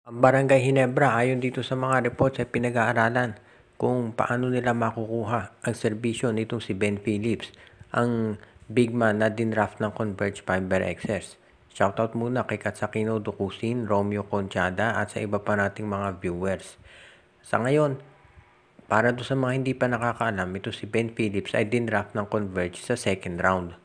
Ang Barangay Hinebra ayon dito sa mga reports ay pinag-aaralan kung paano nila makukuha ang serbisyo nitong si Ben Phillips, ang big man na dinraft ng Converge Fiber XS. Shoutout muna kay Katsakino Dukusin, Romeo Conchada at sa iba pa nating mga viewers. Sa ngayon, para do sa mga hindi pa nakakaalam, ito si Ben Phillips ay dinraft ng Converge sa second round.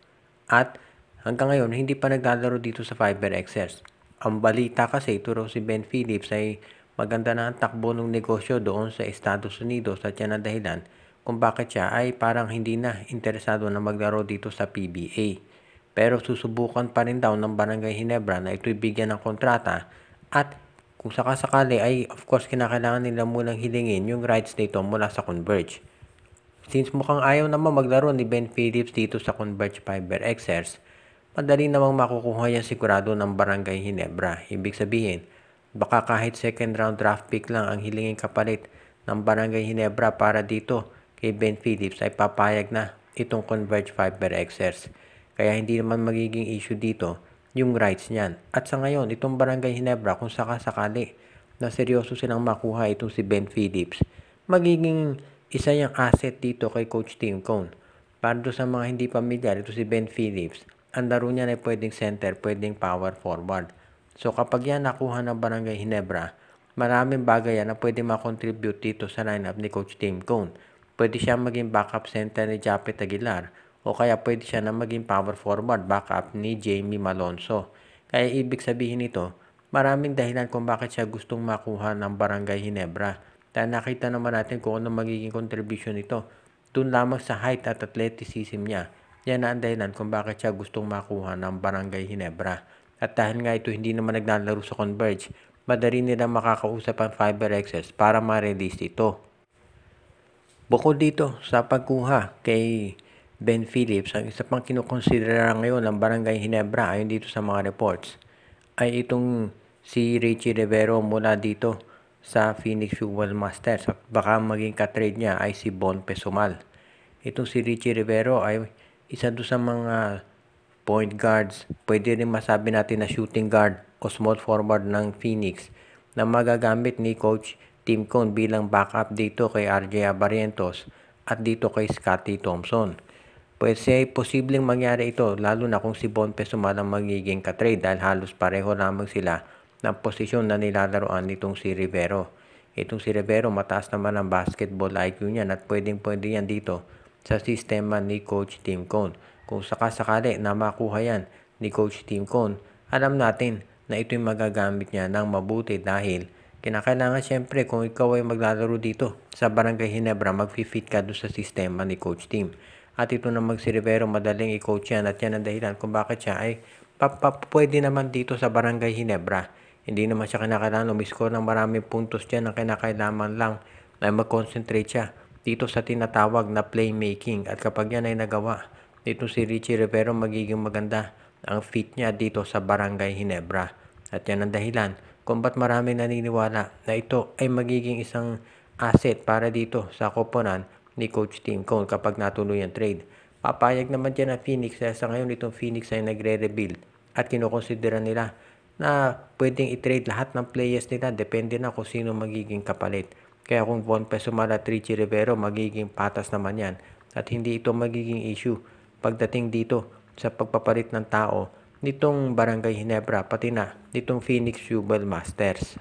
At hanggang ngayon, hindi pa naglalaro dito sa Fiber XS. Ang balita kasi, ito raw si Ben Phillips ay maganda na ang takbo ng negosyo doon sa Estados Unidos at yan ang dahilan kung bakit siya ay parang hindi na interesado na maglaro dito sa PBA. Pero susubukan pa rin daw ng Barangay Hinebra na ito'y bigyan ng kontrata at kung sakasakali ay of course kinakailangan nila munang hilingin yung rights nito mula sa Converge. Since mukhang ayaw naman maglaro ni Ben Phillips dito sa Converge Fiber XS, madali namang makukuha yan sigurado ng Barangay Hinebra. Ibig sabihin, baka kahit second round draft pick lang ang hilingin kapalit ng Barangay Hinebra para dito kay Ben Phillips ay papayag na itong Converge Fiber XS. Kaya hindi naman magiging issue dito yung rights niyan. At sa ngayon, itong Barangay Hinebra kung sakasakali na seryoso silang makuha itong si Ben Phillips, magiging isa yung asset dito kay Coach Tim Cone. Para doon sa mga hindi pamilyar, ito si Ben Phillips, ang laro niya ay pwedeng center, pwedeng power forward. So kapag yan nakuha ng Barangay Hinebra, maraming bagay yan na pwede makontribute dito sa lineup ni Coach Tim Cone. Pwede siya maging backup center ni Japet Aguilar o kaya pwede siya na maging power forward backup ni Jamie Malonzo. Kaya ibig sabihin nito, maraming dahilan kung bakit siya gustong makuha ng Barangay Hinebra. Dahil nakita naman natin kung ano magiging contribution nito. Doon lamang sa height at athleticism niya. Yan na ang dahilan kung bakit siya gustong makuha ng Barangay Hinebra. At dahil nga ito hindi naman naglalaro sa Converge, madali nila makakausap ang Fiber XS para ma-release ito. Bukod dito sa pagkuha kay Ben Phillips, ang isa pang kinukonsidera ngayon ng Barangay Hinebra ayon dito sa mga reports ay itong si Richie Rivero mula dito sa Phoenix Fuel Masters at baka maging katrade niya ay si Bon Pesumal. Itong si Richie Rivero ay isa doon sa mga point guards, pwede rin masabi natin na shooting guard o small forward ng Phoenix na magagamit ni Coach Tim Cone bilang backup dito kay RJ Abarientos at dito kay Scottie Thompson. Pwede posibleng mangyari ito lalo na kung si Bon Pesumal ang magiging katrade dahil halos pareho lamang sila ng posisyon na nilalaroan nitong si Rivero. Itong si Rivero mataas naman ang basketball IQ niyan at pwede yan dito sa sistema ni Coach Tim Cone. Kung sakasakali na makuha yan ni Coach Tim Cone, alam natin na ito'y magagamit niya ng mabuti dahil kinakailangan siyempre kung ikaw ay maglalaro dito sa Barangay Hinebra, mag-fit ka doon sa sistema ni Coach Tim. At ito namang si Rivero madaling i-coach yan at yan ang dahilan kung bakit siya ay pwede naman dito sa Barangay Hinebra. Hindi naman siya kinakailangan umiscore ng maraming puntos dyan. Ang kinakailangan lang ay mag-concentrate siya dito sa tinatawag na playmaking. At kapag yan ay nagawa, dito si Richie Rivero magiging maganda ang fit niya dito sa Barangay Hinebra. At yan ang dahilan kung ba't maraming naniniwala na ito ay magiging isang asset para dito sa koponan ni Coach Tim Cone kapag natuloy ang trade. Papayag naman dyan ang Phoenix dahil sa ngayon itong Phoenix ay nagre-rebuild at kinukonsidera nila na pwedeng i-trade lahat ng players nila depende na kung sino magiging kapalit. Kaya kung Von Pesumal at Richie Rivero magiging patas naman yan at hindi ito magiging issue pagdating dito sa pagpapalit ng tao nitong Barangay Hinebra pati na nitong Phoenix Fuel Masters.